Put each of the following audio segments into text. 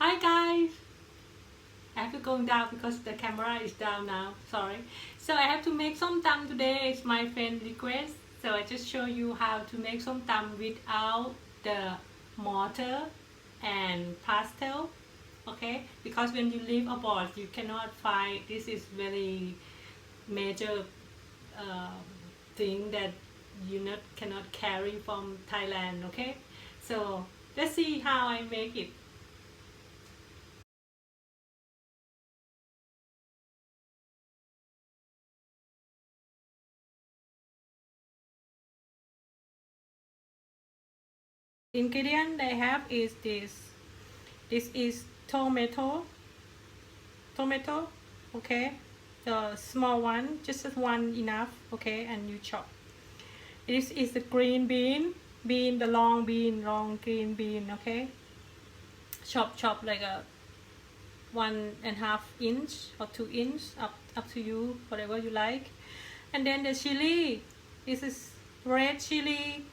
Hi guys! I have to go down because the camera is down now. Sorry. So I have to make some tam today. It's my friend request. So I just show you how to make some tam without the mortar and pastel. Okay? Because when you live abroad, you cannot find. This is very major uh, thing that you cannot carry from Thailand. Okay? So let's see how I make it. Ingredient I have is this is tomato, okay, the small one, just one enough, okay, and you chop. This is the green bean, the long green bean, okay, chop like a 1.5 inch or 2 inch, up to you, whatever you like. And then the chili, this is red chili.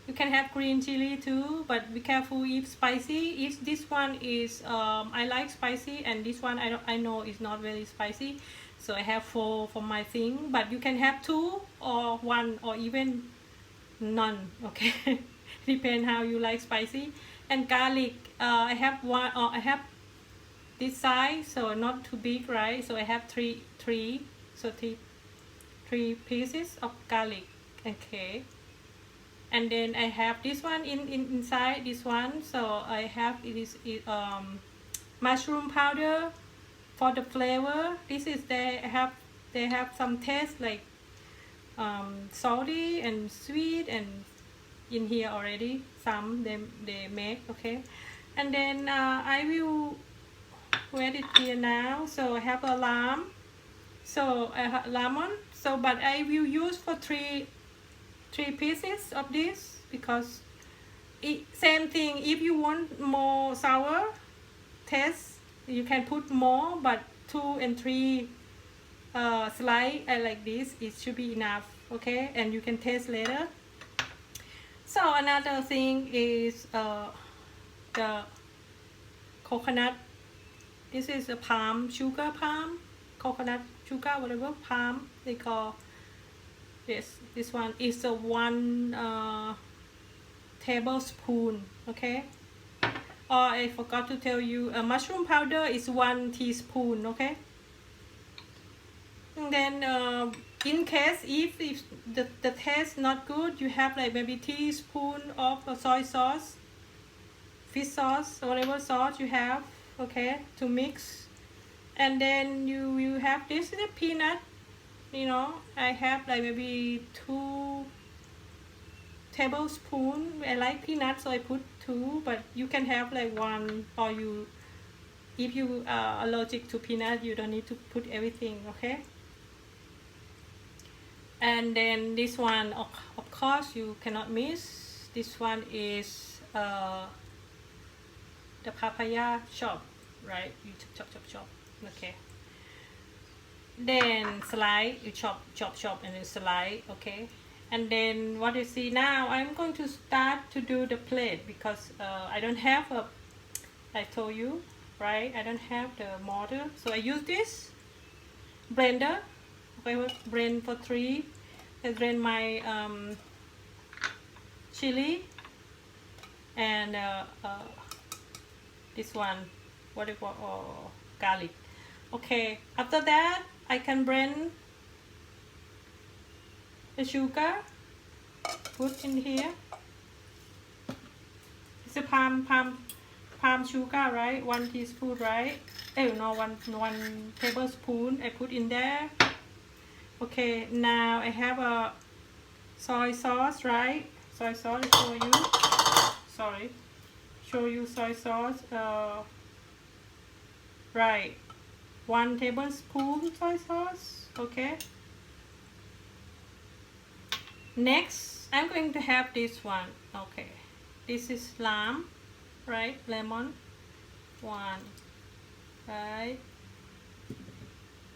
You can have green chili too, but be careful if spicy. If this one is, I like spicy, and this one I know is not very spicy, so I have 4 for my thing. But you can have 2 or 1 or even none. Okay, depend how you like spicy. And garlic, I have one. I have this size, so not too big, right? So I have three, so three pieces of garlic. Okay. And then I have this one inside this one, so I have mushroom powder for the flavor. This is they have some taste like salty and sweet, and in here already some they make, okay. And then I will wear it here now. So I have a lamb, so I have lemon, so but I will use for three pieces of this, because same thing, if you want more sour taste you can put more, but 2 and 3 slice like this, it should be enough, okay, and you can taste later. So another thing is the coconut. This is a palm sugar, coconut sugar, whatever, palm they call. This one is a 1 tablespoon, okay. I forgot to tell you, mushroom powder is 1 teaspoon, okay. And then in case if the taste not good, you have like maybe teaspoon of soy sauce, fish sauce, or whatever sauce you have, okay, to mix. And then you have this is a peanut, I have like maybe 2 tablespoon. I like peanuts, so I put 2, but you can have like 1, or if you are allergic to peanut, you don't need to put everything, okay. And then this one, of course you cannot miss. This one is the papaya chop, right? You chop, okay. Then slice, you chop, and then slice, okay. And then what you see now, I'm going to start to do the plate, because I don't have I told you, right, I don't have the mortar, so I use this blender. Okay, I will blend for 3. I blend my chili and this one, what do you call, garlic. Okay, after that I can blend the sugar, put in here. It's a palm sugar, right? 1 teaspoon, right? No, one tablespoon I put in there. Okay, now I have a soy sauce, right? Soy sauce, show you soy sauce. Right, 1 tablespoon soy sauce, okay. Next, I'm going to have this one, okay. This is lamb, right? Lemon, 1, right?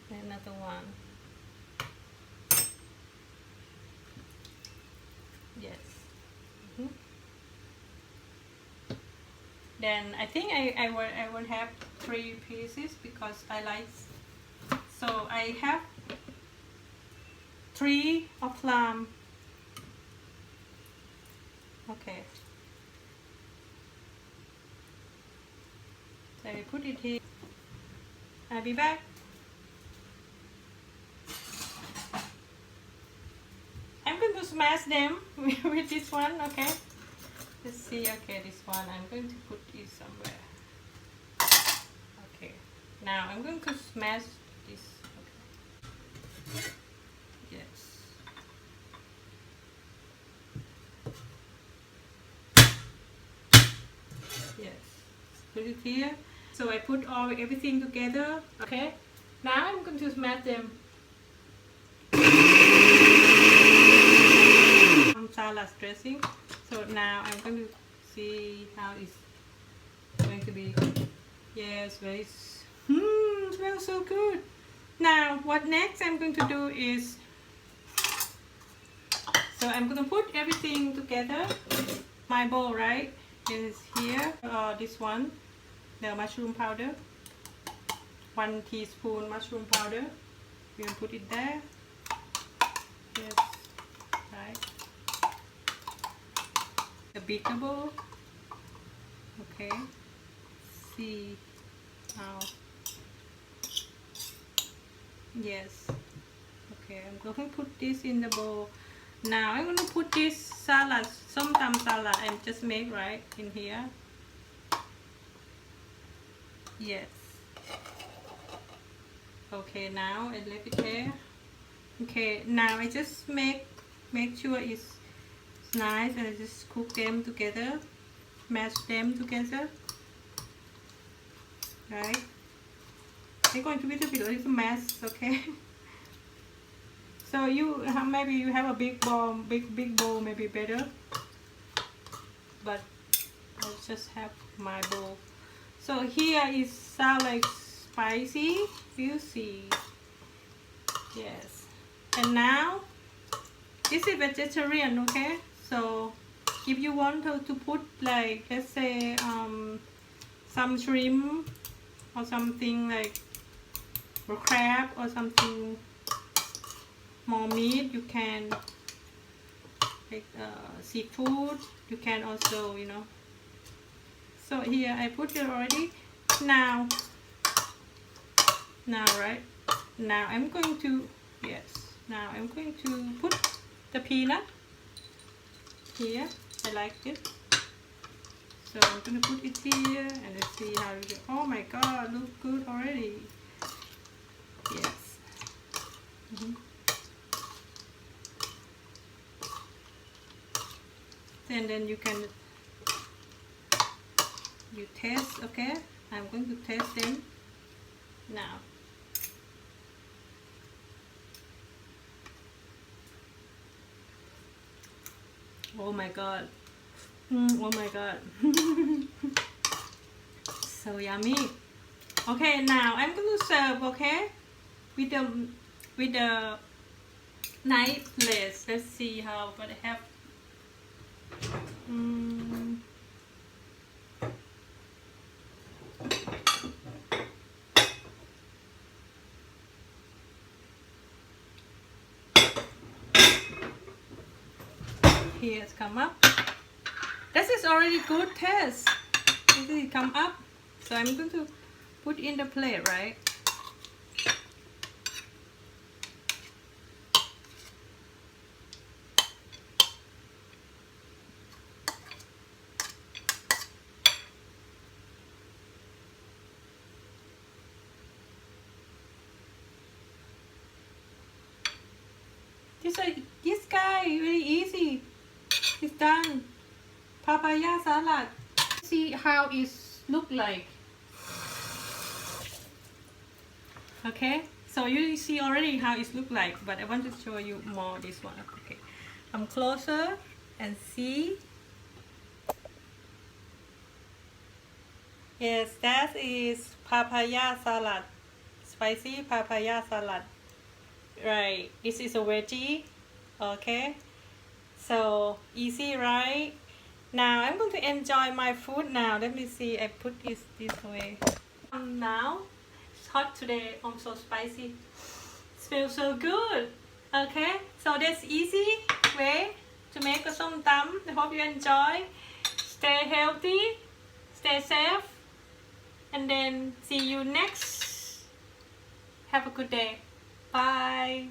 Another one. Yes. Then I think I will have 3 pieces because I like. So I have 3 of lamb. Okay. So I put it here. I'll be back. I'm going to smash them with this one, okay? Let's see, okay, this one, I'm going to put it somewhere. Okay, now I'm going to smash this, okay. Yes. Yes, put it here. So I put everything together, okay? Now I'm going to smash them. Salad dressing. So now I'm going to see how it's going to be. Yes, very. Smells so good. Now what next I'm going to do is, so I'm going to put everything together. My bowl, right, is here. This one, the mushroom powder. 1 teaspoon mushroom powder. You can put it there. Yes, right. A bigger bowl. Okay. See how. Yes. Okay, I'm going to put this in the bowl. Now I'm going to put this salad, som tam salad I just made, right, in here. Yes. Okay, now I left it there. Okay, now I just make sure it's nice and I just cook them together, mash them together, right? They're going to be a little mess, okay? So maybe you have a big bowl, big bowl, maybe better, but I'll just have my bowl. So here is sound like spicy, you see. Yes, and now this is vegetarian, okay? So if you want to put, like, let's say some shrimp or something like, or crab or something more meat, you can, like seafood, you can also, you know. So here I put it already. Now right now I'm going to, yes, now I'm going to put the peanut here. I like it, so I'm gonna put it here and let's see how it goes. Oh my god, look good already. Yes. And then you taste, okay? I'm going to taste them now. Oh my god. Oh my god. So yummy. Okay, now I'm going to serve, okay? With the knife place. Let's see how what I have. Here it's come up. This is already good taste. This is come up. So I'm going to put in the plate, right? This guy really easy. It's done. Papaya salad. See how it look like. Okay, so you see already how it look like, but I want to show you more this one. Okay, come closer and see. Yes, that is papaya salad. Spicy papaya salad. Right, this is a veggie. Okay, so easy, right? Now I'm going to enjoy my food now. Let me see. I put this way. Now it's hot today. Also spicy. Smells so good. Okay, so that's easy way to make a som tam. I hope you enjoy. Stay healthy, stay safe, and then see you next. Have a good day. Bye.